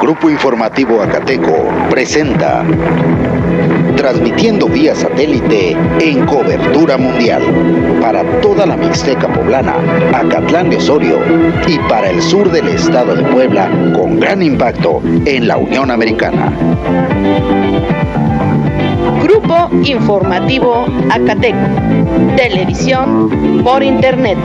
Grupo Informativo Acateco presenta, transmitiendo vía satélite en cobertura mundial para toda la Mixteca poblana, Acatlán de Osorio y para el sur del estado de Puebla, con gran impacto en la Unión Americana. Grupo Informativo Acateco, televisión por internet.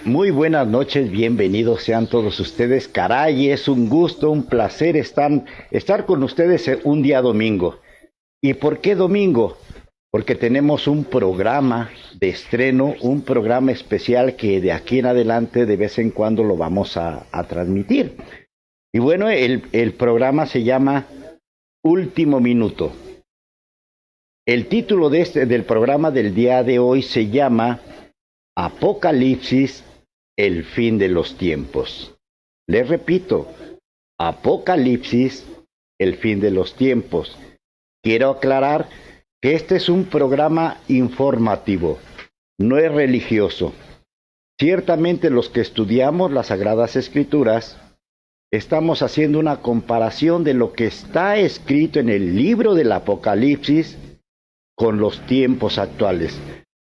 Muy buenas noches, bienvenidos sean todos ustedes. Caray, es un gusto, un placer estar con ustedes un día domingo. ¿Y por qué domingo? Porque tenemos un programa de estreno, un programa especial que de aquí en adelante de vez en cuando lo vamos a transmitir. Y bueno, el programa se llama Último Minuto. El título del programa del día de hoy se llama Apocalipsis, el fin de los tiempos. Les repito, Apocalipsis, el fin de los tiempos. Quiero aclarar que este es un programa informativo, no es religioso. Ciertamente los que estudiamos las Sagradas Escrituras estamos haciendo una comparación de lo que está escrito en el libro del Apocalipsis con los tiempos actuales.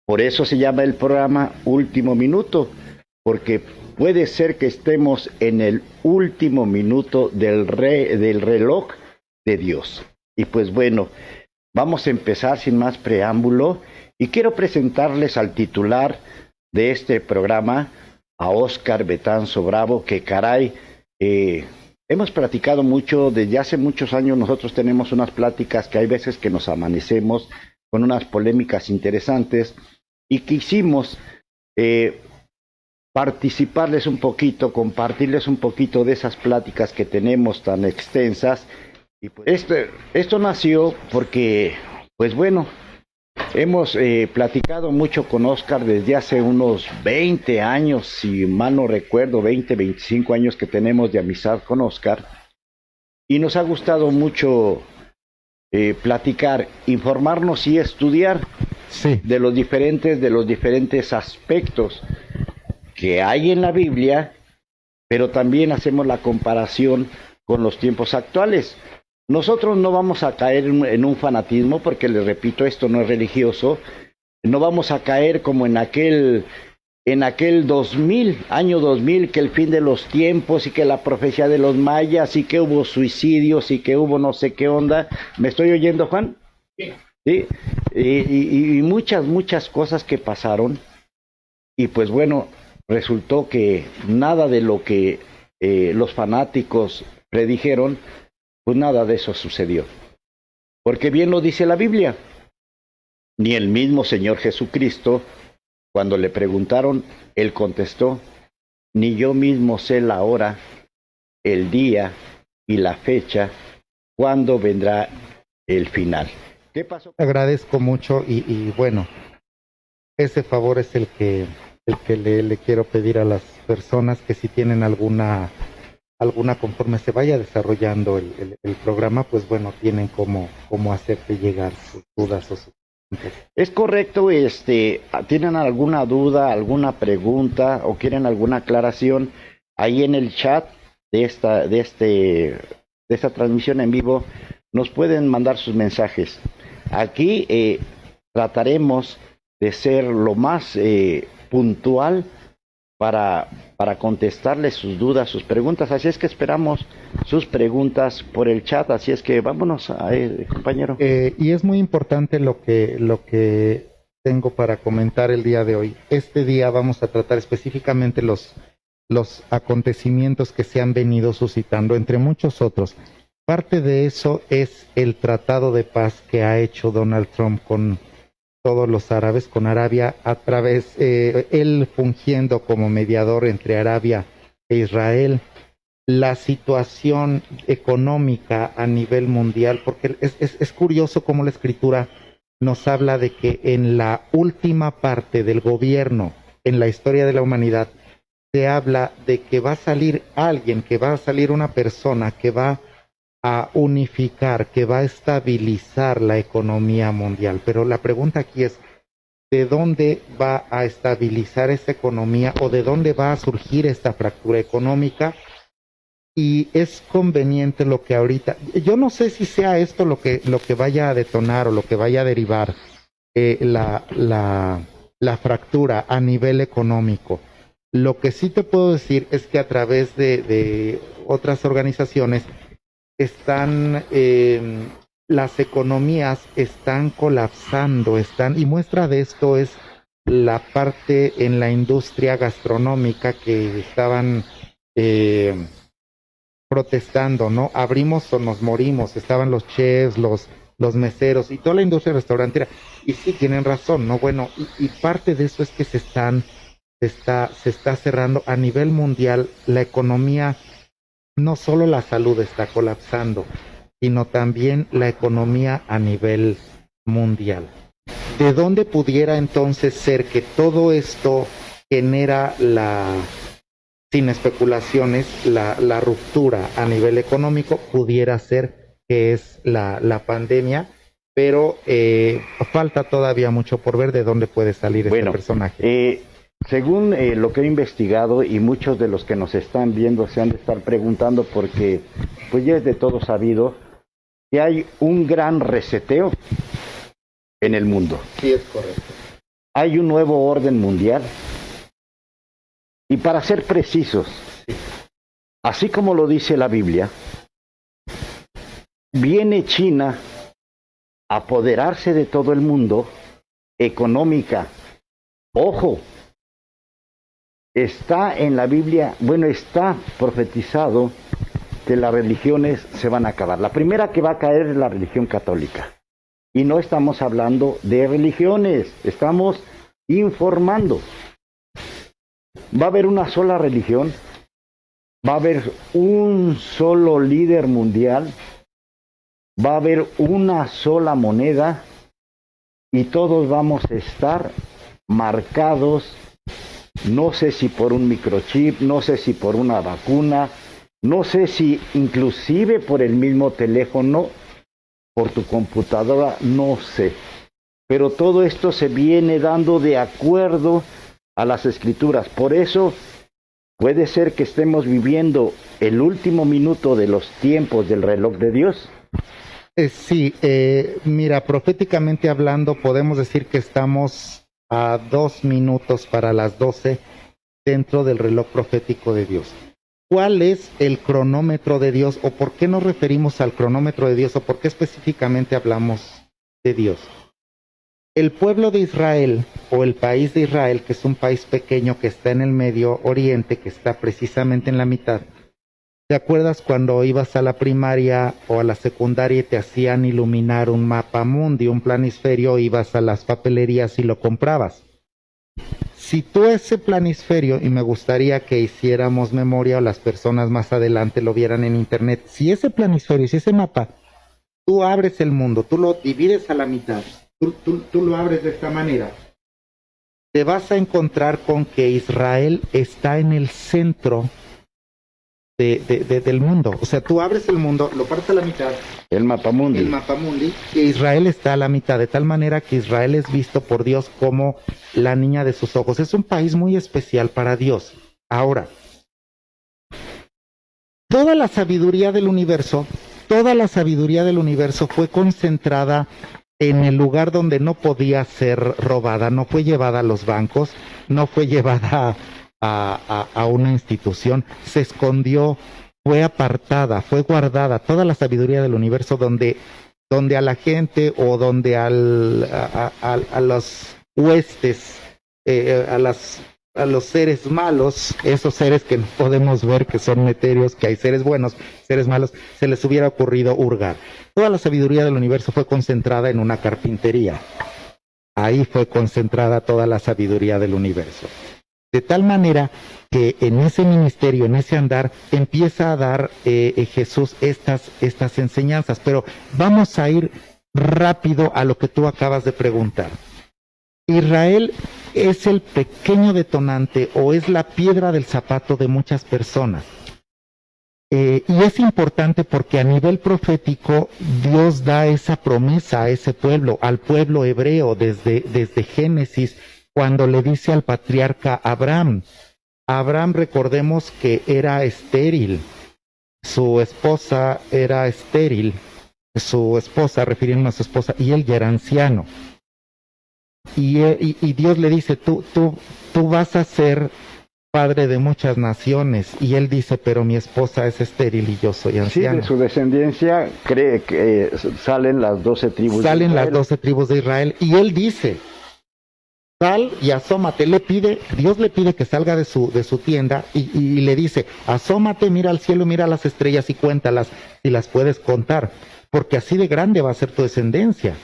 Por eso se llama el programa Último Minuto, porque puede ser que estemos en el último minuto del reloj de Dios. Y pues bueno, vamos a empezar sin más preámbulo y quiero presentarles al titular de este programa, a Óscar Betanzo Bravo, que caray, hemos platicado mucho, desde hace muchos años nosotros tenemos unas pláticas que hay veces que nos amanecemos con unas polémicas interesantes y quisimos participarles un poquito, compartirles un poquito de esas pláticas que tenemos tan extensas. Y pues esto nació porque, pues bueno, hemos platicado mucho con Óscar desde hace unos 20 años, si mal no recuerdo, 25 años que tenemos de amistad con Óscar, y nos ha gustado mucho platicar, informarnos y estudiar de los diferentes aspectos que hay en la Biblia, pero también hacemos la comparación con los tiempos actuales. Nosotros no vamos a caer en un fanatismo, porque les repito, esto no es religioso. No vamos a caer como en aquel 2000, que el fin de los tiempos y que la profecía de los mayas y que hubo suicidios y que hubo no sé qué onda. ¿Me estoy oyendo, Juan? Sí. ¿Sí? Y muchas cosas que pasaron. Y pues bueno, resultó que nada de lo que los fanáticos predijeron, pues nada de eso sucedió. Porque bien lo dice la Biblia. Ni el mismo Señor Jesucristo, cuando le preguntaron, él contestó, ni yo mismo sé la hora, el día y la fecha, cuándo vendrá el final. ¿Qué pasó? Agradezco mucho y bueno, ese favor es el que le quiero pedir a las personas, que si tienen alguna conforme se vaya desarrollando el programa, pues bueno, tienen cómo hacerte llegar sus dudas o sus preguntas. Es correcto, ¿tienen alguna duda, alguna pregunta o quieren alguna aclaración? Ahí en el chat de esta transmisión en vivo nos pueden mandar sus mensajes. Aquí trataremos de ser lo más puntual para contestarles sus dudas, sus preguntas. Así es que esperamos sus preguntas por el chat. Así es que vámonos, compañero. Y es muy importante lo que tengo para comentar el día de hoy. Este día vamos a tratar específicamente los acontecimientos que se han venido suscitando, entre muchos otros. Parte de eso es el tratado de paz que ha hecho Donald Trump con todos los árabes, con Arabia, a través, él fungiendo como mediador entre Arabia e Israel. La situación económica a nivel mundial, porque es curioso cómo la Escritura nos habla de que en la última parte del gobierno, en la historia de la humanidad, se habla de que va a salir alguien, que va a salir una persona que va a unificar, que va a estabilizar la economía mundial. Pero la pregunta aquí es, de dónde va a estabilizar esta economía o de dónde va a surgir esta fractura económica. Y es conveniente lo que ahorita, yo no sé si sea esto lo que vaya a detonar o lo que vaya a derivar la fractura a nivel económico. Lo que sí te puedo decir es que a través de otras organizaciones están, las economías están colapsando, y muestra de esto es la parte en la industria gastronómica que estaban protestando, ¿no? Abrimos o nos morimos, estaban los chefs, los meseros y toda la industria restaurantera, y sí tienen razón, ¿no? Bueno, y parte de eso es que se está cerrando a nivel mundial la economía. No solo la salud está colapsando, sino también la economía a nivel mundial. ¿De dónde pudiera entonces ser que todo esto genera sin especulaciones, la ruptura a nivel económico? Pudiera ser que es la pandemia, pero falta todavía mucho por ver de dónde puede salir este personaje. Según lo que he investigado, y muchos de los que nos están viendo se han de estar preguntando, porque pues ya es de todo sabido que hay un gran reseteo en el mundo. Sí, es correcto. Hay un nuevo orden mundial. Y para ser precisos, así como lo dice la Biblia, viene China a apoderarse de todo el mundo económica. Ojo, está en la Biblia, está profetizado que las religiones se van a acabar. La primera que va a caer es la religión católica. Y no estamos hablando de religiones, estamos informando. Va a haber una sola religión, va a haber un solo líder mundial, va a haber una sola moneda y todos vamos a estar marcados, no sé si por un microchip, no sé si por una vacuna, no sé si inclusive por el mismo teléfono, por tu computadora, no sé. Pero todo esto se viene dando de acuerdo a las escrituras. Por eso puede ser que estemos viviendo el último minuto de los tiempos del reloj de Dios. Sí, mira, proféticamente hablando, podemos decir que estamos a 2 minutos para las 12 dentro del reloj profético de Dios. ¿Cuál es el cronómetro de Dios, o por qué nos referimos al cronómetro de Dios, o por qué específicamente hablamos de Dios? El pueblo de Israel, o el país de Israel, que es un país pequeño que está en el Medio Oriente, que está precisamente en la mitad. ¿Te acuerdas cuando ibas a la primaria o a la secundaria y te hacían iluminar un mapa mundi, un planisferio, ibas a las papelerías y lo comprabas? Si tú ese planisferio, y me gustaría que hiciéramos memoria o las personas más adelante lo vieran en internet, si ese planisferio, si ese mapa, tú abres el mundo, tú lo divides a la mitad, tú lo abres de esta manera, te vas a encontrar con que Israel está en el centro del mundo. O sea, tú abres el mundo, lo partes a la mitad, el mapamundi, y Israel está a la mitad, de tal manera que Israel es visto por Dios como la niña de sus ojos. Es un país muy especial para Dios. Ahora, toda la sabiduría del universo fue concentrada en el lugar donde no podía ser robada, no fue llevada a los bancos, no fue llevada a una institución, se escondió, fue apartada, fue guardada, toda la sabiduría del universo donde a la gente o donde a los huestes, a los seres malos, esos seres que no podemos ver que son etéreos, que hay seres buenos, seres malos, se les hubiera ocurrido hurgar. Toda la sabiduría del universo fue concentrada en una carpintería. Ahí fue concentrada toda la sabiduría del universo. De tal manera que en ese ministerio, en ese andar, empieza a dar Jesús estas enseñanzas. Pero vamos a ir rápido a lo que tú acabas de preguntar. Israel es el pequeño detonante o es la piedra del zapato de muchas personas. Y es importante porque a nivel profético Dios da esa promesa a ese pueblo, al pueblo hebreo, desde Génesis, cuando le dice al patriarca Abraham. Abraham, recordemos que era estéril, su esposa era estéril, refiriéndose a su esposa, y él ya era anciano. Y Dios le dice, tú vas a ser padre de muchas naciones, y él dice, pero mi esposa es estéril y yo soy anciano. Sí, de su descendencia cree que salen las 12 tribus de Israel. Salen las 12 tribus de Israel, y él dice, sal y asómate. Dios le pide que salga de su tienda y le dice, asómate, mira al cielo, mira las estrellas y cuéntalas, si las puedes contar, porque así de grande va a ser tu descendencia.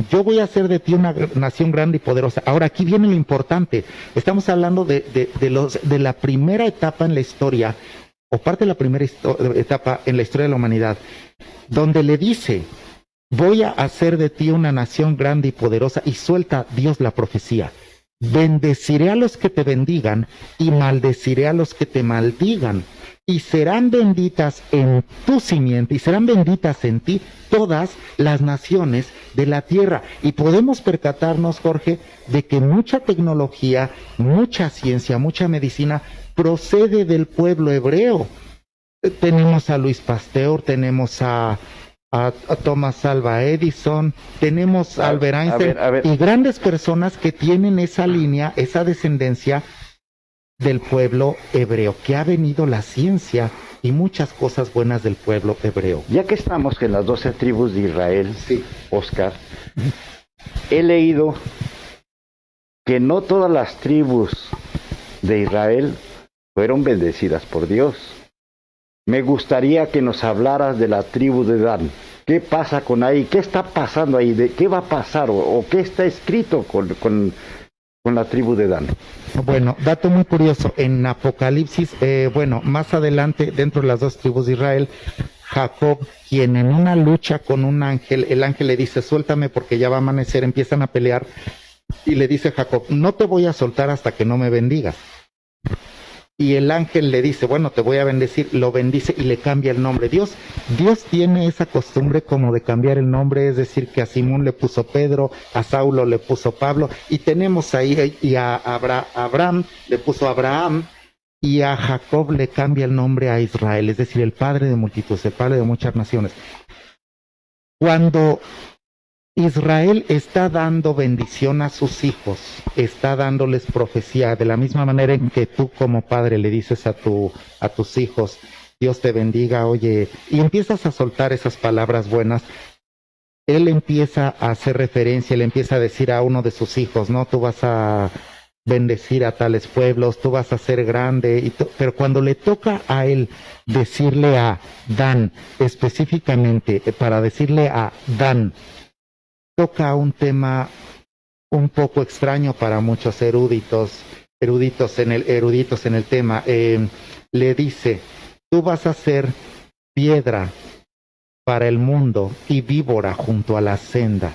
Yo voy a hacer de ti una nación grande y poderosa. Ahora, aquí viene lo importante. Estamos hablando de la primera etapa en la historia, o parte de la primera etapa en la historia de la humanidad, donde le dice, voy a hacer de ti una nación grande y poderosa, y suelta Dios la profecía. Bendeciré a los que te bendigan y maldeciré a los que te maldigan. Y serán benditas en tu simiente, y serán benditas en ti todas las naciones de la tierra. Y podemos percatarnos, Jorge, de que mucha tecnología, mucha ciencia, mucha medicina procede del pueblo hebreo. Tenemos a Luis Pasteur, tenemos a Thomas Alva Edison, tenemos a Albert Einstein, y grandes personas que tienen esa línea, esa descendencia del pueblo hebreo, que ha venido la ciencia y muchas cosas buenas del pueblo hebreo. Ya que estamos en las 12 tribus de Israel, sí, Oscar, he leído que no todas las tribus de Israel fueron bendecidas por Dios. Me gustaría que nos hablaras de la tribu de Dan. ¿Qué pasa con ahí? ¿Qué está pasando ahí? ¿De qué va a pasar? ¿O qué está escrito con la tribu de Dan? Bueno, dato muy curioso, en Apocalipsis, más adelante, dentro de las 2 tribus de Israel, Jacob, quien en una lucha con un ángel, el ángel le dice, suéltame porque ya va a amanecer, empiezan a pelear, y le dice Jacob, no te voy a soltar hasta que no me bendigas. Y el ángel le dice, bueno, te voy a bendecir, lo bendice y le cambia el nombre. Dios tiene esa costumbre como de cambiar el nombre, es decir, que a Simón le puso Pedro, a Saulo le puso Pablo, y tenemos ahí, y a Abraham le puso Abraham, y a Jacob le cambia el nombre a Israel, es decir, el padre de multitudes, el padre de muchas naciones. Cuando Israel está dando bendición a sus hijos, está dándoles profecía, de la misma manera en que tú como padre le dices a tus hijos, Dios te bendiga, oye, y empiezas a soltar esas palabras buenas, él empieza a hacer referencia, le empieza a decir a uno de sus hijos, no, tú vas a bendecir a tales pueblos, tú vas a ser grande, pero cuando le toca a él decirle a Dan, específicamente para decirle a Dan, toca un tema un poco extraño para muchos eruditos en el tema. Le dice, tú vas a ser piedra para el mundo y víbora junto a la senda.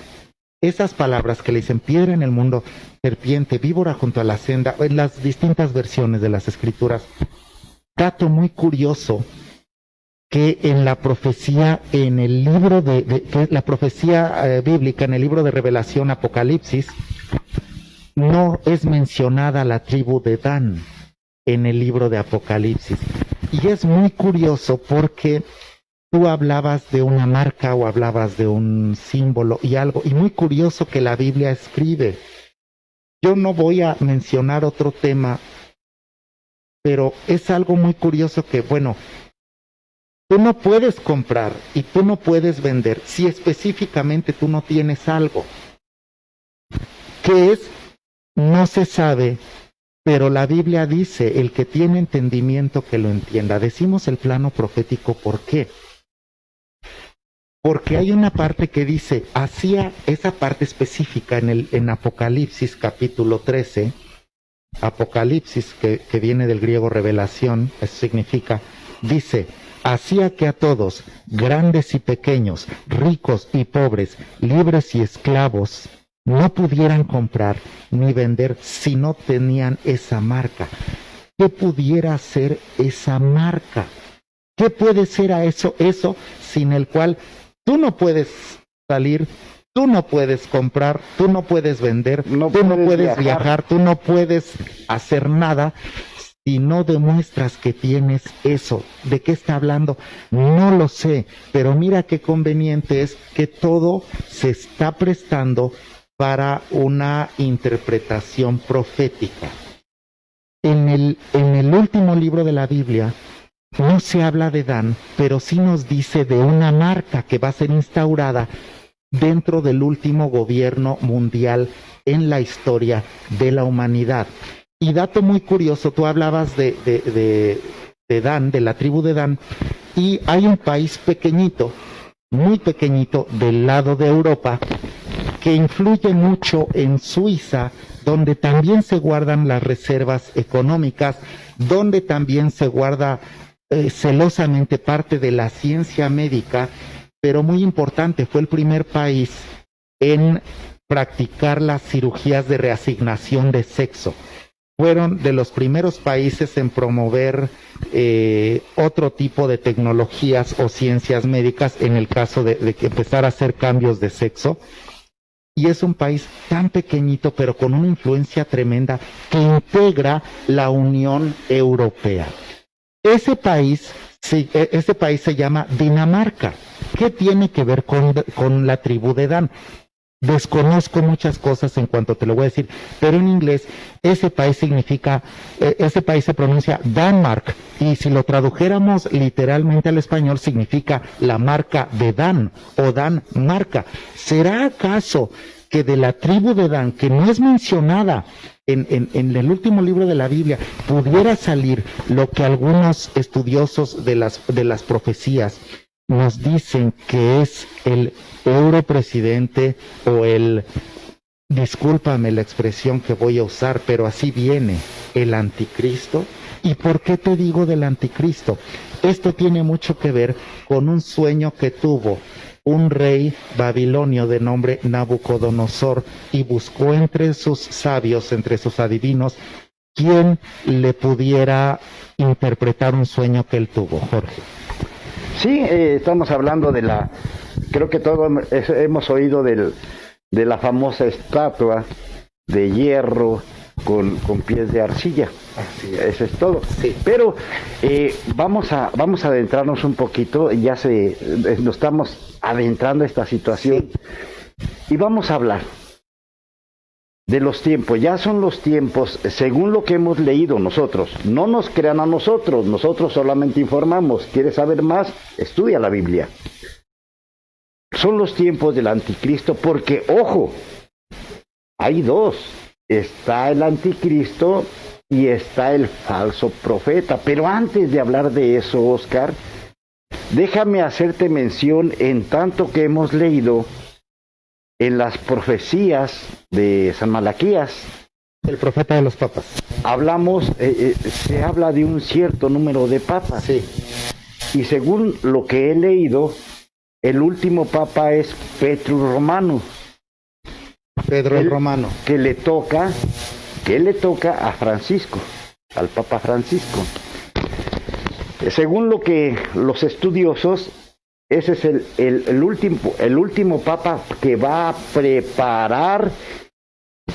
Esas palabras que le dicen piedra en el mundo, serpiente, víbora junto a la senda, en las distintas versiones de las escrituras. Dato muy curioso, que en la profecía, en el libro la profecía bíblica, en el libro de Revelación, Apocalipsis, no es mencionada la tribu de Dan en el libro de Apocalipsis. Y es muy curioso porque tú hablabas de una marca o hablabas de un símbolo y algo, y muy curioso que la Biblia escribe. Yo no voy a mencionar otro tema, pero es algo muy curioso que, bueno, tú no puedes comprar y tú no puedes vender si específicamente tú no tienes algo. ¿Qué es? No se sabe, pero la Biblia dice, el que tiene entendimiento que lo entienda. Decimos el plano profético, ¿por qué? Porque hay una parte que dice, hacia esa parte específica en Apocalipsis capítulo 13, Apocalipsis que viene del griego revelación, eso significa, dice, hacía que a todos, grandes y pequeños, ricos y pobres, libres y esclavos, no pudieran comprar ni vender si no tenían esa marca. ¿Qué pudiera ser esa marca? ¿Qué puede ser a eso sin el cual tú no puedes salir, tú no puedes comprar, tú no puedes vender, tú no puedes viajar, tú no puedes hacer nada si no demuestras que tienes eso? ¿De qué está hablando? No lo sé, pero mira qué conveniente es que todo se está prestando para una interpretación profética. En el último libro de la Biblia no se habla de Dan, pero sí nos dice de una marca que va a ser instaurada dentro del último gobierno mundial en la historia de la humanidad. Y dato muy curioso, tú hablabas de Dan, de la tribu de Dan, y hay un país pequeñito, muy pequeñito, del lado de Europa, que influye mucho en Suiza, donde también se guardan las reservas económicas, donde también se guarda celosamente parte de la ciencia médica, pero muy importante, fue el primer país en practicar las cirugías de reasignación de sexo. Fueron de los primeros países en promover otro tipo de tecnologías o ciencias médicas en el caso de que empezar a hacer cambios de sexo. Y es un país tan pequeñito, pero con una influencia tremenda que integra la Unión Europea. Ese país se llama Dinamarca. ¿Qué tiene que ver con la tribu de Dan? Desconozco muchas cosas en cuanto te lo voy a decir, pero en inglés ese país se pronuncia Danmark, y si lo tradujéramos literalmente al español significa la marca de Dan o Dan marca. ¿Será acaso que de la tribu de Dan, que no es mencionada en el último libro de la Biblia, pudiera salir lo que algunos estudiosos de las profecías nos dicen que es el europresidente o discúlpame la expresión que voy a usar, pero así viene, el anticristo? ¿Y por qué te digo del anticristo? Esto tiene mucho que ver con un sueño que tuvo un rey babilonio de nombre Nabucodonosor, y buscó entre sus sabios, entre sus adivinos, quien le pudiera interpretar un sueño que él tuvo. Jorge. Sí, estamos hablando creo que todos hemos oído de la famosa estatua de hierro con pies de arcilla. Eso es todo. Sí. Pero vamos a adentrarnos un poquito, nos estamos adentrando a esta situación, sí. Y vamos a hablar de los tiempos. Ya son los tiempos, según lo que hemos leído nosotros. No nos crean a nosotros solamente informamos. ¿Quieres saber más? Estudia la Biblia. Son los tiempos del anticristo, porque, ojo, hay dos. Está el anticristo y está el falso profeta. Pero antes de hablar de eso, Oscar, déjame hacerte mención en tanto que hemos leído en las profecías de San Malaquías. El profeta de los papas. Se habla de un cierto número de papas. Sí. Y según lo que he leído, el último papa es Pedro el Romano. Que le toca a Francisco, al Papa Francisco. Según lo que los estudiosos, ese es el último papa que va a preparar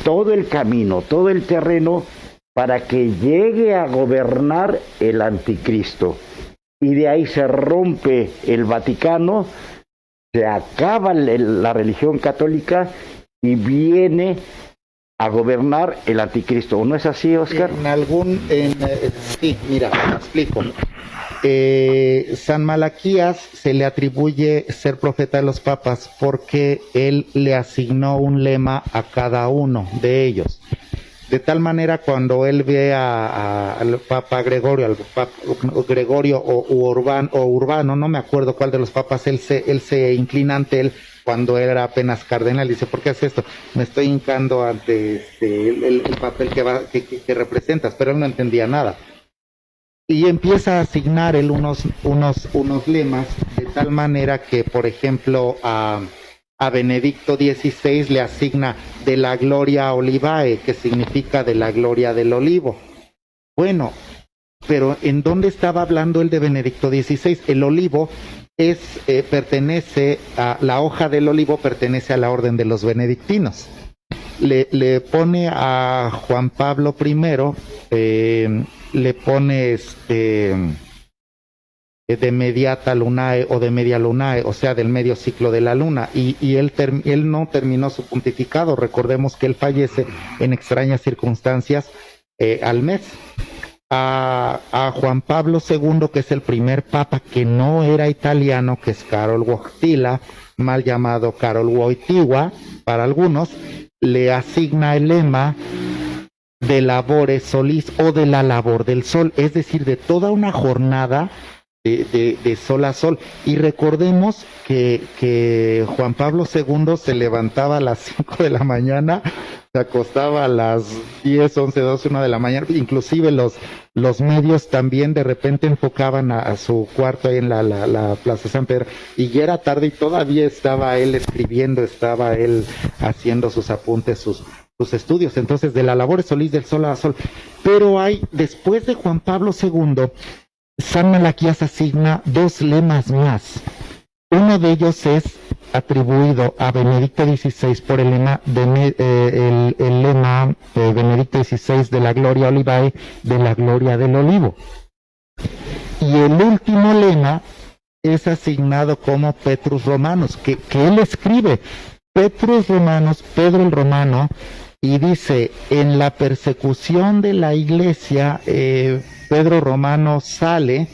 todo el camino, todo el terreno para que llegue a gobernar el anticristo. Y de ahí se rompe el Vaticano, se acaba la religión católica y viene a gobernar el anticristo. ¿No es así, Oscar? Sí, mira, te explico. San Malaquías se le atribuye ser profeta de los papas porque él le asignó un lema a cada uno de ellos. De tal manera, cuando él ve al Papa Gregorio, o Urbano, no me acuerdo cuál de los papas, él se inclina ante él cuando era apenas cardenal. Dice: ¿por qué haces esto? Me estoy hincando ante el papel que representas, pero él no entendía nada. Y empieza a asignar él unos lemas, de tal manera que, por ejemplo, a Benedicto XVI le asigna de la Gloria Olivae, que significa de la gloria del olivo. Bueno, pero ¿en dónde estaba hablando el de Benedicto XVI? El olivo pertenece a, la hoja del olivo pertenece a la orden de los benedictinos. Le pone a Juan Pablo I, le pone de mediata lunae o de media lunae, o sea, del medio ciclo de la luna, y él no terminó su pontificado. Recordemos que él fallece en extrañas circunstancias al mes. A Juan Pablo II, que es el primer papa que no era italiano, que es Karol Wojtyła, mal llamado Karol Wojtyła para algunos, le asigna el lema de labore solis, o de la labor del sol, es decir, de toda una jornada de sol a sol. Y recordemos que Juan Pablo II se levantaba a las 5 de la mañana, se acostaba a las 10, 11, 12, 1 de la mañana, inclusive los medios también de repente enfocaban a su cuarto ahí en la Plaza San Pedro, y ya era tarde y todavía estaba él escribiendo, estaba él haciendo sus apuntes, sus estudios. Entonces, de la labor solís, del sol a sol. Pero después de Juan Pablo II, San Malaquías asigna 2 lemas más. Uno de ellos es atribuido a Benedicto XVI por el lema el lema de Benedicto XVI de la Gloria Olivae, de la gloria del olivo. Y el último lema es asignado como Petrus Romanus, que él escribe Petrus Romanus, Pedro el Romano, y dice: en la persecución de la iglesia, Pedro Romano sale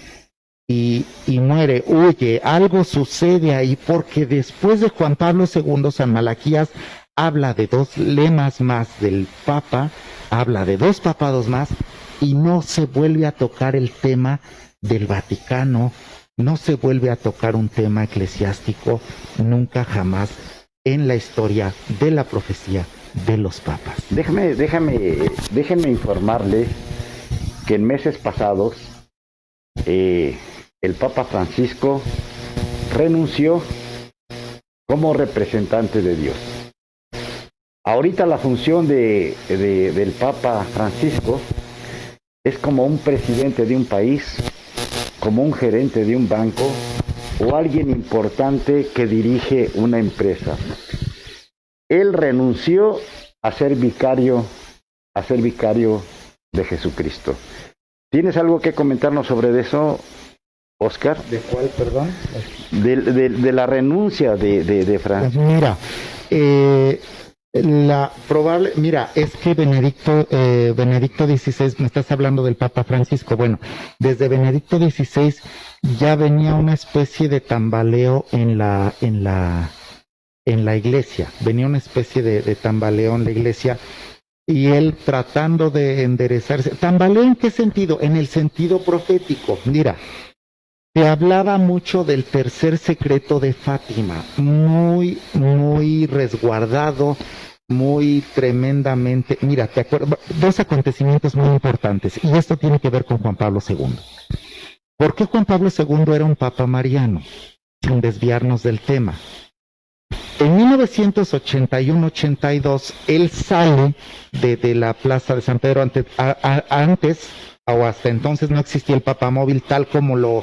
y muere, huye, algo sucede ahí, porque después de Juan Pablo II, San Malaquías habla de 2 lemas más del Papa, habla de 2 papados más, y no se vuelve a tocar el tema del Vaticano, no se vuelve a tocar un tema eclesiástico, nunca jamás en la historia de la profecía de los papas. Déjenme informarle que en meses pasados el Papa Francisco renunció como representante de Dios. Ahorita la función del Papa Francisco es como un presidente de un país, como un gerente de un banco o alguien importante que dirige una empresa. Él renunció a ser vicario de Jesucristo. ¿Tienes algo que comentarnos sobre eso, Oscar? ¿De cuál, perdón? De la renuncia de Francisco. Mira, es que Benedicto XVI, me estás hablando del Papa Francisco. Bueno, desde Benedicto XVI ya venía una especie de tambaleo en la iglesia, venía una especie de tambaleo en la iglesia, y él tratando de enderezarse. ¿Tambaleo en qué sentido? En el sentido profético. Mira, se hablaba mucho del tercer secreto de Fátima, muy, muy resguardado, muy tremendamente. Mira, te acuerdo, 2 acontecimientos muy importantes, y esto tiene que ver con Juan Pablo II. ¿Por qué Juan Pablo II era un papa mariano? Sin desviarnos del tema. En 1981-82, él sale de la Plaza de San Pedro. Antes, o hasta entonces, no existía el papamóvil tal como lo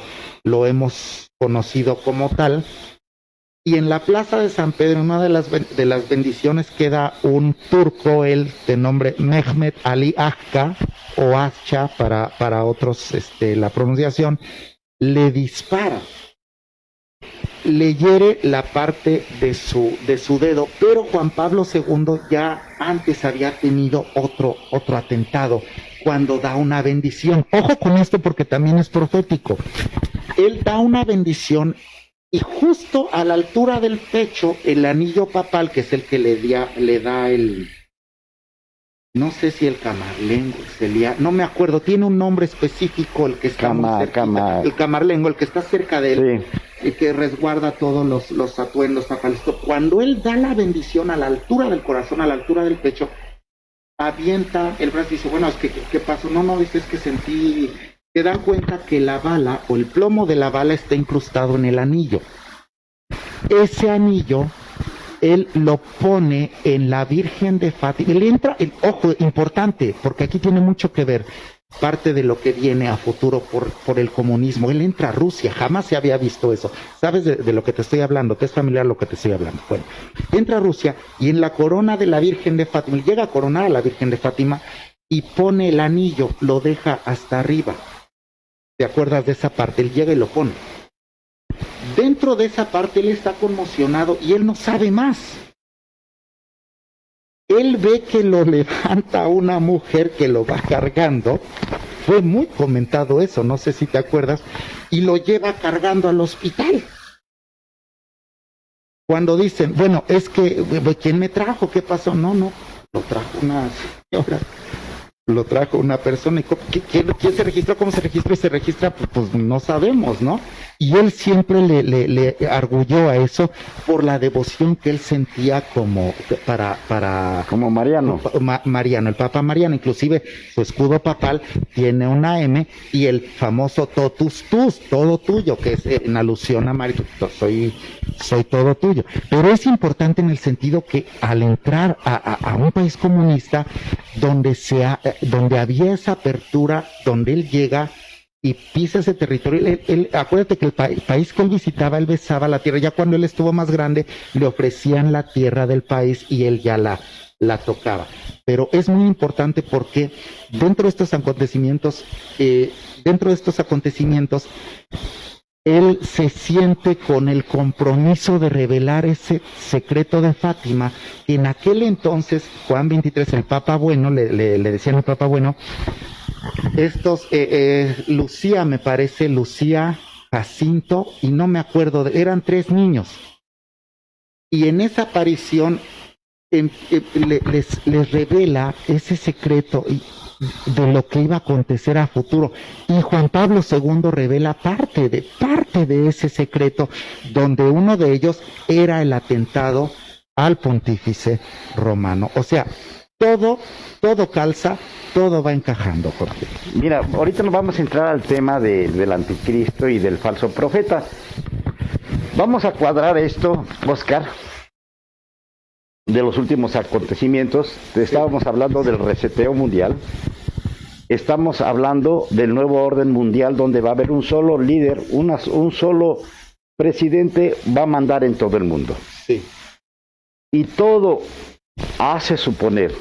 hemos conocido como tal. Y en la Plaza de San Pedro, una de las bendiciones, queda un turco, él de nombre Mehmet Ali Agca, o Azcha para otros la pronunciación, le dispara. Le hiere la parte de su dedo, pero Juan Pablo II ya antes había tenido otro atentado cuando da una bendición. Ojo con esto porque también es profético. Él da una bendición y justo a la altura del pecho, el anillo papal, que es el que le da el... No sé si el camarlengo, no me acuerdo, tiene un nombre específico el que está el camarlengo, el que está cerca de él, sí, el que resguarda todos los atuendos papales. Cuando él da la bendición a la altura del corazón, a la altura del pecho, avienta el brazo y dice: bueno, es que ¿qué pasó? No, dices que sentí. Se dan cuenta que la bala o el plomo de la bala está incrustado en el anillo. Ese anillo él lo pone en la Virgen de Fátima. Él entra, ojo, importante, porque aquí tiene mucho que ver. parte de lo que viene a futuro por el comunismo. Él entra a Rusia, jamás se había visto eso. ¿Sabes de lo que te estoy hablando? ¿Te es familiar lo que te estoy hablando? Bueno, entra a Rusia y en la corona de la Virgen de Fátima, llega a coronar a la Virgen de Fátima y pone el anillo, lo deja hasta arriba. ¿Te acuerdas de esa parte? Él llega y lo pone. Dentro de esa parte él está conmocionado y él no sabe más. Él ve que lo levanta una mujer que lo va cargando. Fue muy comentado eso, no sé si te acuerdas, y lo lleva cargando al hospital. Cuando dicen, bueno, es que, ¿quién me trajo? ¿Qué pasó? No, lo trajo una señora. Lo trajo una persona. ¿Quién se registró? ¿Cómo se registró? Y se registra, pues no sabemos, ¿no? Y él siempre le arguyó a eso por la devoción que él sentía como como Mariano. Mariano, el Papa Mariano. Inclusive su escudo papal tiene una M y el famoso totus tus, todo tuyo, que es en alusión a Mario. Soy todo tuyo. Pero es importante en el sentido que al entrar a un país comunista donde había esa apertura, donde él llega y pisa ese territorio, acuérdate que el país que él visitaba, él besaba la tierra. Ya cuando él estuvo más grande, le ofrecían la tierra del país y él ya la tocaba. Pero es muy importante porque dentro de estos acontecimientos, él se siente con el compromiso de revelar ese secreto de Fátima, que en aquel entonces, Juan 23, el Papa Bueno, le decían el Papa Bueno, Lucía, me parece, Lucía, Jacinto, y no me acuerdo, eran 3 niños. Y en esa aparición les revela ese secreto de lo que iba a acontecer a futuro, y Juan Pablo II revela parte de ese secreto, donde uno de ellos era el atentado al pontífice romano. O sea, todo calza, todo va encajando, Jorge. Mira, ahorita nos vamos a entrar al tema del anticristo y del falso profeta. Vamos a cuadrar esto, Oscar, de los últimos acontecimientos. Estábamos hablando del reseteo mundial. Estamos hablando del nuevo orden mundial, donde va a haber un solo líder, un solo presidente va a mandar en todo el mundo. Sí. Y todo hace suponer,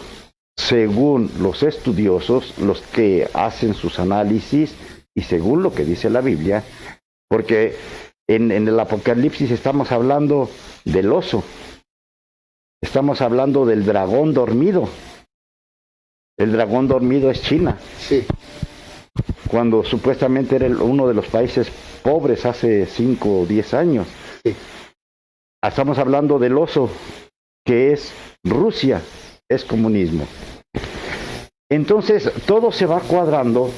según los estudiosos, los que hacen sus análisis y según lo que dice la Biblia, porque en el Apocalipsis estamos hablando del oso, estamos hablando del dragón dormido. El dragón dormido es China. Sí. Cuando supuestamente era uno de los países pobres hace 5 o 10 años. Sí. Estamos hablando del oso, que es Rusia, es comunismo. Entonces, todo se va cuadrando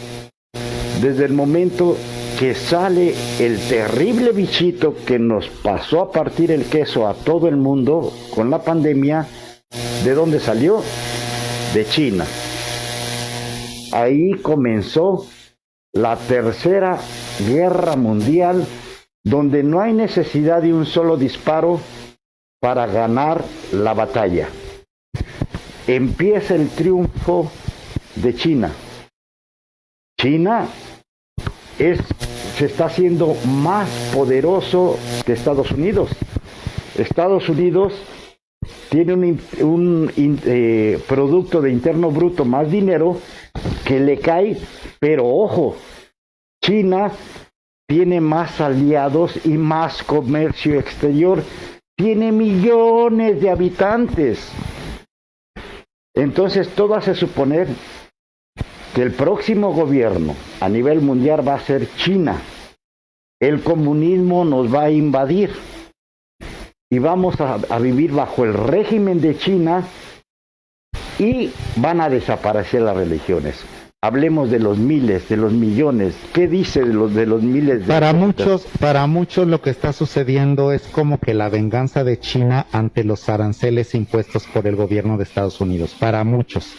desde el momento que sale el terrible bichito que nos pasó a partir el queso a todo el mundo con la pandemia. ¿De dónde salió? De China. Ahí comenzó la Tercera Guerra Mundial, donde no hay necesidad de un solo disparo para ganar la batalla. Empieza el triunfo de China. China se está haciendo más poderoso que Estados Unidos. Estados Unidos tiene un producto de interno bruto, más dinero que le cae, pero ojo, China tiene más aliados y más comercio exterior, tiene millones de habitantes. Entonces todo hace suponer que el próximo gobierno a nivel mundial va a ser China. El comunismo nos va a invadir y vamos a vivir bajo el régimen de China y van a desaparecer las religiones. Hablemos de los miles, de los millones. ¿Qué dice de los miles? Para muchos lo que está sucediendo es como que la venganza de China ante los aranceles impuestos por el gobierno de Estados Unidos. Para muchos.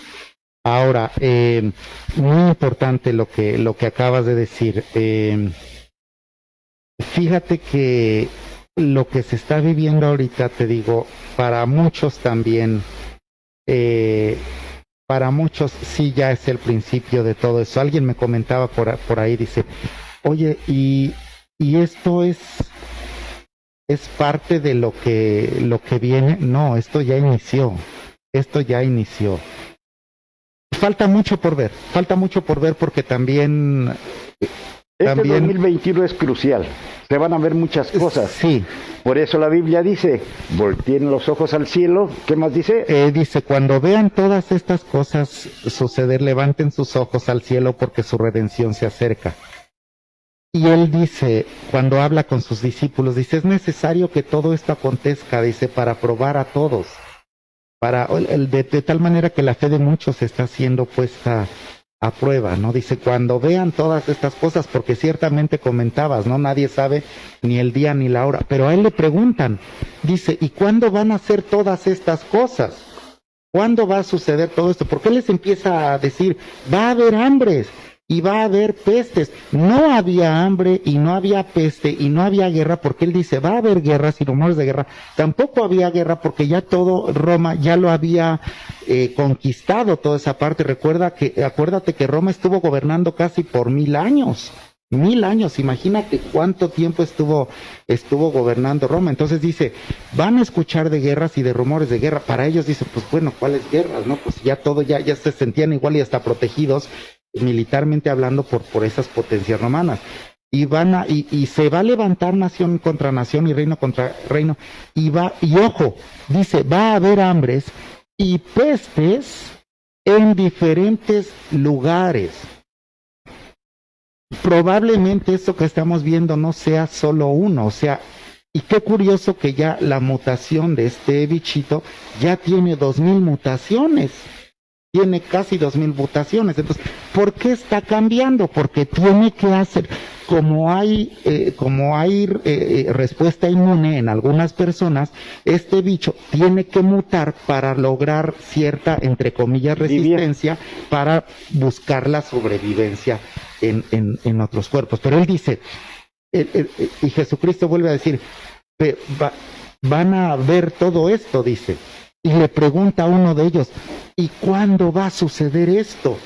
Ahora, muy importante lo que acabas de decir. Fíjate que lo que se está viviendo ahorita, te digo, para muchos también, para muchos sí ya es el principio de todo eso. Alguien me comentaba por ahí, dice, oye, y esto es parte de lo que viene. No, esto ya inició. Falta mucho por ver porque también... Este 2021 es crucial, se van a ver muchas cosas. Sí. Por eso la Biblia dice, volteen los ojos al cielo. ¿Qué más dice? Dice, cuando vean todas estas cosas suceder, levanten sus ojos al cielo porque su redención se acerca. Y él dice, cuando habla con sus discípulos, dice, es necesario que todo esto acontezca, dice, para probar a todos. De tal manera que la fe de muchos está siendo puesta a prueba, ¿no? Dice, cuando vean todas estas cosas, porque ciertamente comentabas, ¿no? Nadie sabe ni el día ni la hora, pero a él le preguntan, dice, ¿y cuándo van a hacer todas estas cosas? ¿Cuándo va a suceder todo esto? Porque él les empieza a decir, va a haber hambres y va a haber pestes. No había hambre y no había peste y no había guerra, porque él dice, va a haber guerras y rumores de guerra. Tampoco había guerra porque ya todo Roma ya lo había conquistado, toda esa parte. Acuérdate que Roma estuvo gobernando casi por 1000 años. 1000 años, imagínate cuánto tiempo estuvo gobernando Roma. Entonces dice, van a escuchar de guerras y de rumores de guerra. Para ellos dice, pues bueno, ¿cuáles guerras? No, pues ya todo, ya se sentían igual y hasta protegidos militarmente hablando por esas potencias romanas. Y se va a levantar nación contra nación y reino contra reino. Y ojo, dice, va a haber hambres y pestes en diferentes lugares. Probablemente esto que estamos viendo no sea solo uno, o sea, y qué curioso que ya la mutación de este bichito ya tiene 2000 mutaciones. Tiene casi 2000 mutaciones. Entonces, ¿por qué está cambiando? Porque tiene que hacer, como hay respuesta inmune en algunas personas, este bicho tiene que mutar para lograr cierta, entre comillas, resistencia, para buscar la sobrevivencia en otros cuerpos. Pero él dice, y Jesucristo vuelve a decir, van a ver todo esto, dice. Y le pregunta a uno de ellos, ¿y cuándo va a suceder esto?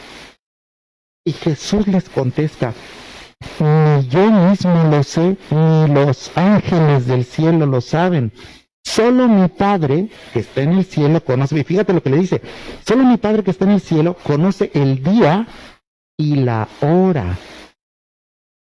Y Jesús les contesta, ni yo mismo lo sé, ni los ángeles del cielo lo saben. Solo mi Padre, que está en el cielo, conoce, y fíjate lo que le dice, solo mi Padre que está en el cielo conoce el día y la hora.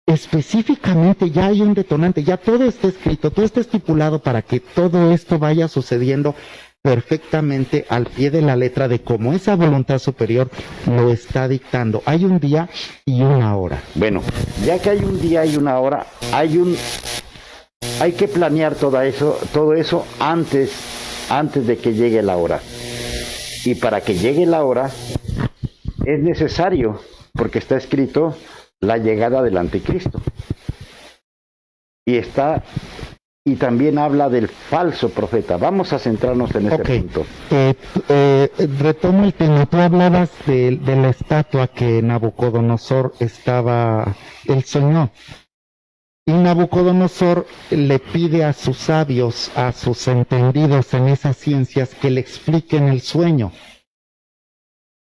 Específicamente ya hay un detonante, ya todo está escrito, todo está estipulado para que todo esto vaya sucediendo perfectamente al pie de la letra de cómo esa voluntad superior lo está dictando. Hay un día y una hora. Bueno, ya que hay un día y una hora, hay que planear todo eso antes de que llegue la hora. Y para que llegue la hora es necesario, porque está escrito, la llegada del anticristo. Y también habla del falso profeta. Vamos a centrarnos en ese punto. Retomo el tema. Tú hablabas de la estatua que Nabucodonosor él soñó. Y Nabucodonosor le pide a sus sabios, a sus entendidos en esas ciencias, que le expliquen el sueño.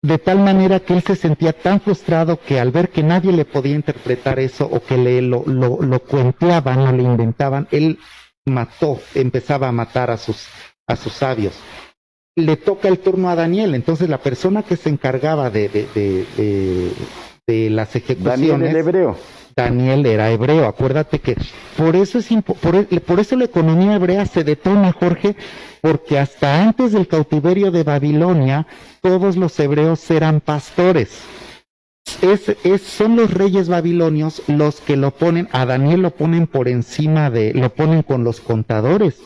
De tal manera que él se sentía tan frustrado que al ver que nadie le podía interpretar eso o que lo cuenteaban o le inventaban, él empezaba a matar a sus sabios. Le toca el turno a Daniel, entonces la persona que se encargaba de las ejecuciones. Daniel el hebreo. Daniel era hebreo, acuérdate que por eso la economía hebrea se detona, Jorge, porque hasta antes del cautiverio de Babilonia todos los hebreos eran pastores. Son los reyes babilonios los que lo ponen, a Daniel lo ponen por encima lo ponen con los contadores,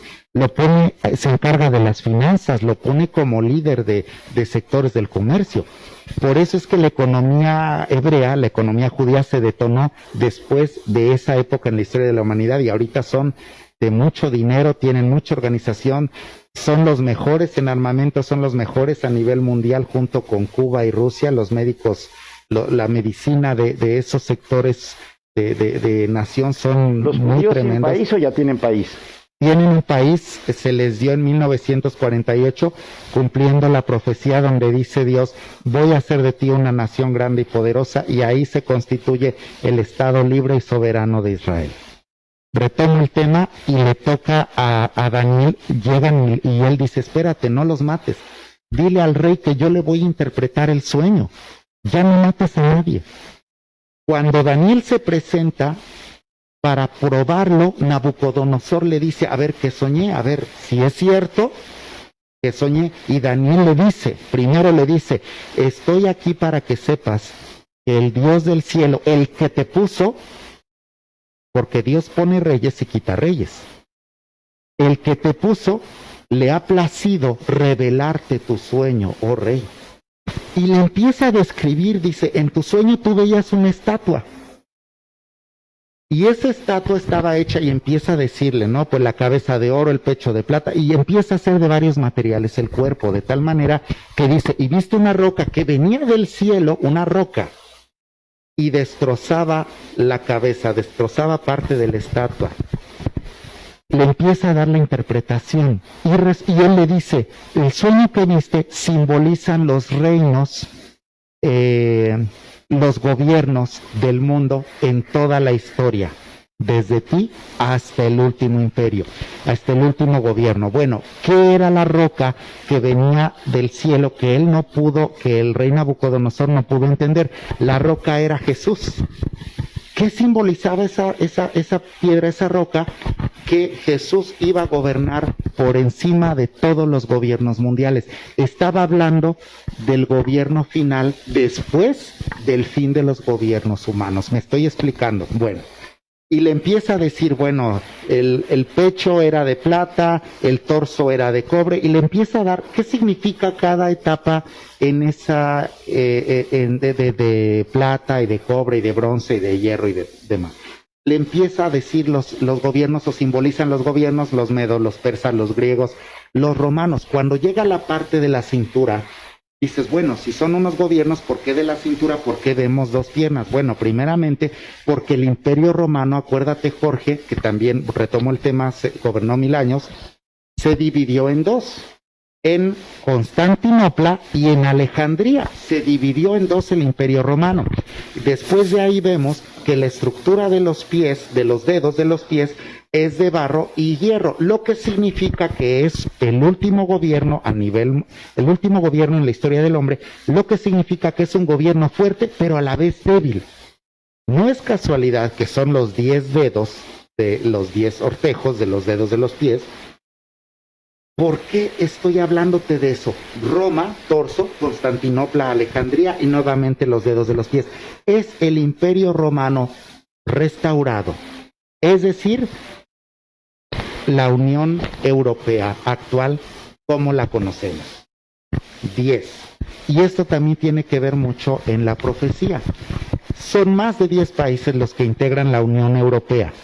se encarga de las finanzas, lo pone como líder de sectores del comercio. Por eso es que la economía hebrea, la economía judía se detonó después de esa época en la historia de la humanidad y ahorita son de mucho dinero, tienen mucha organización, son los mejores en armamento, son los mejores a nivel mundial junto con Cuba y Rusia, los médicos, la medicina de esos sectores de nación son ¿Los muy judíos tremendos. tienen país o ya tienen país? Tienen un país que se les dio en 1948, cumpliendo la profecía donde dice Dios, voy a hacer de ti una nación grande y poderosa, y ahí se constituye el Estado libre y soberano de Israel. Retomo el tema y le toca a Daniel, llegan y él dice, espérate, no los mates, dile al rey que yo le voy a interpretar el sueño, ya no mates a nadie. Cuando Daniel se presenta, para probarlo, Nabucodonosor le dice, a ver, ¿qué soñé? A ver, si es cierto que soñé. Y Daniel le dice, primero le dice, estoy aquí para que sepas que el Dios del cielo, el que te puso, porque Dios pone reyes y quita reyes, el que te puso, le ha placido revelarte tu sueño, oh rey. Y le empieza a describir, dice, en tu sueño tú veías una estatua. Y esa estatua estaba hecha y empieza a decirle, ¿no? Pues la cabeza de oro, el pecho de plata, y empieza a hacer de varios materiales el cuerpo, de tal manera que dice, y viste una roca que venía del cielo, una roca, y destrozaba la cabeza, destrozaba parte de la estatua. Le empieza a dar la interpretación, y él le dice, el sueño que viste simbolizan los reinos, los gobiernos del mundo en toda la historia, desde ti hasta el último imperio, hasta el último gobierno. Bueno, ¿qué era la roca que venía del cielo que él no pudo, que el rey Nabucodonosor no pudo entender? La roca era Jesús. ¿Qué simbolizaba esa piedra, esa roca? Que Jesús iba a gobernar por encima de todos los gobiernos mundiales. Estaba hablando del gobierno final después del fin de los gobiernos humanos. ¿Me estoy explicando? Bueno, y le empieza a decir, bueno, el pecho era de plata, el torso era de cobre, y le empieza a dar qué significa cada etapa en esa de plata y de cobre y de bronce y de hierro y de demás. Le empieza a decir los gobiernos, o simbolizan los gobiernos, los medos, los persas, los griegos, los romanos. Cuando llega la parte de la cintura, dices, bueno, si son unos gobiernos, ¿por qué de la cintura? ¿Por qué vemos dos piernas? Bueno, primeramente, porque el Imperio Romano, acuérdate Jorge, que también retomó el tema, gobernó 1000 años, se dividió en dos. En Constantinopla y en Alejandría se dividió en dos el Imperio Romano. Después de ahí vemos que la estructura de los pies, de los dedos de los pies, es de barro y hierro, lo que significa que es el último gobierno el último gobierno en la historia del hombre, lo que significa que es un gobierno fuerte, pero a la vez débil. No es casualidad que son los 10 dedos, de los 10 ortejos de los dedos de los pies. ¿Por qué estoy hablándote de eso? Roma, torso, Constantinopla, Alejandría y nuevamente los dedos de los pies. Es el Imperio Romano restaurado. Es decir, la Unión Europea actual, como la conocemos. 10. Y esto también tiene que ver mucho en la profecía. Son más de 10 países los que integran la Unión Europea.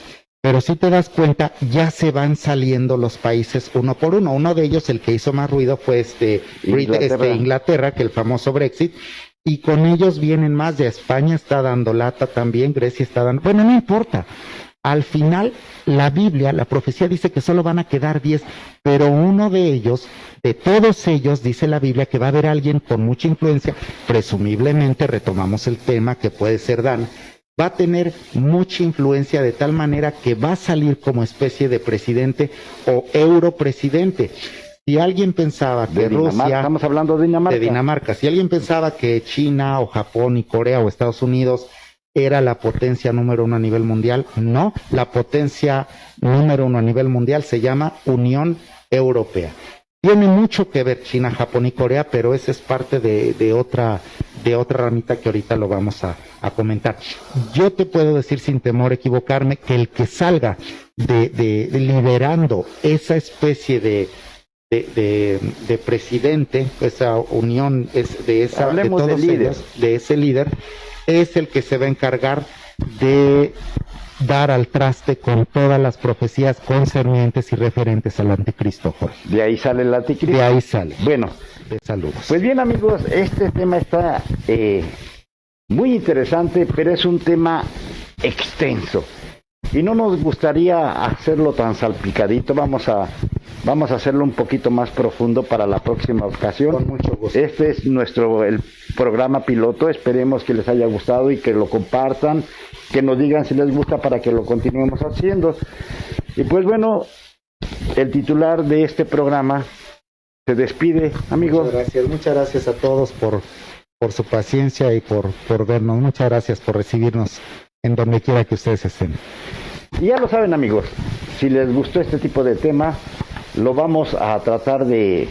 Pero si te das cuenta, ya se van saliendo los países uno por uno. Uno de ellos, el que hizo más ruido, fue Inglaterra, que el famoso Brexit. Y con ellos vienen más. De España está dando lata también, Grecia está dando... Bueno, no importa. Al final, la Biblia, la profecía dice que solo van a quedar 10, pero uno de ellos, de todos ellos, dice la Biblia que va a haber alguien con mucha influencia, presumiblemente, retomamos el tema, que puede ser Dan, va a tener mucha influencia de tal manera que va a salir como especie de presidente o europresidente. Si alguien pensaba que Rusia... Estamos hablando de Dinamarca. Si alguien pensaba que China o Japón y Corea o Estados Unidos era la potencia número 1 a nivel mundial, no. La potencia número 1 a nivel mundial se llama Unión Europea. Tiene mucho que ver China, Japón y Corea, pero esa es parte de otra ramita que ahorita lo vamos a comentar. Yo te puedo decir sin temor a equivocarme que el que salga de liderando esa especie de presidente, esa unión de ese líder, es el que se va a encargar de dar al traste con todas las profecías concernientes y referentes al anticristo, Jorge. De ahí sale el anticristo. De ahí sale. Bueno, saludos. Pues bien, amigos, este tema está muy interesante, pero es un tema extenso. Y no nos gustaría hacerlo tan salpicadito, vamos a hacerlo un poquito más profundo para la próxima ocasión. Con mucho gusto. Este es el programa piloto, esperemos que les haya gustado y que lo compartan, que nos digan si les gusta para que lo continuemos haciendo. Y pues bueno, el titular de este programa se despide, amigo. Muchas gracias a todos por su paciencia y por vernos. Muchas gracias por recibirnos en donde quiera que ustedes estén. Y ya lo saben, amigos, si les gustó este tipo de tema, lo vamos a tratar de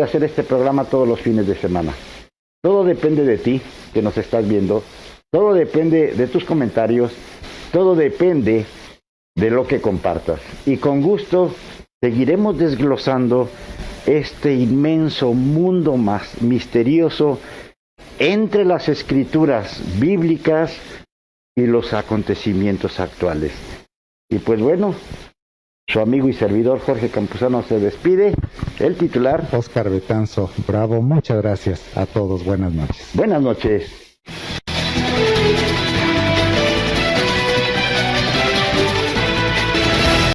hacer este programa todos los fines de semana. Todo depende de ti, que nos estás viendo, todo depende de tus comentarios, todo depende de lo que compartas. Y con gusto seguiremos desglosando este inmenso mundo más misterioso entre las escrituras bíblicas y los acontecimientos actuales. Y pues bueno, su amigo y servidor Jorge Campuzano se despide. El titular, Oscar Betanzo Bravo. Muchas gracias a todos. Buenas noches. Buenas noches.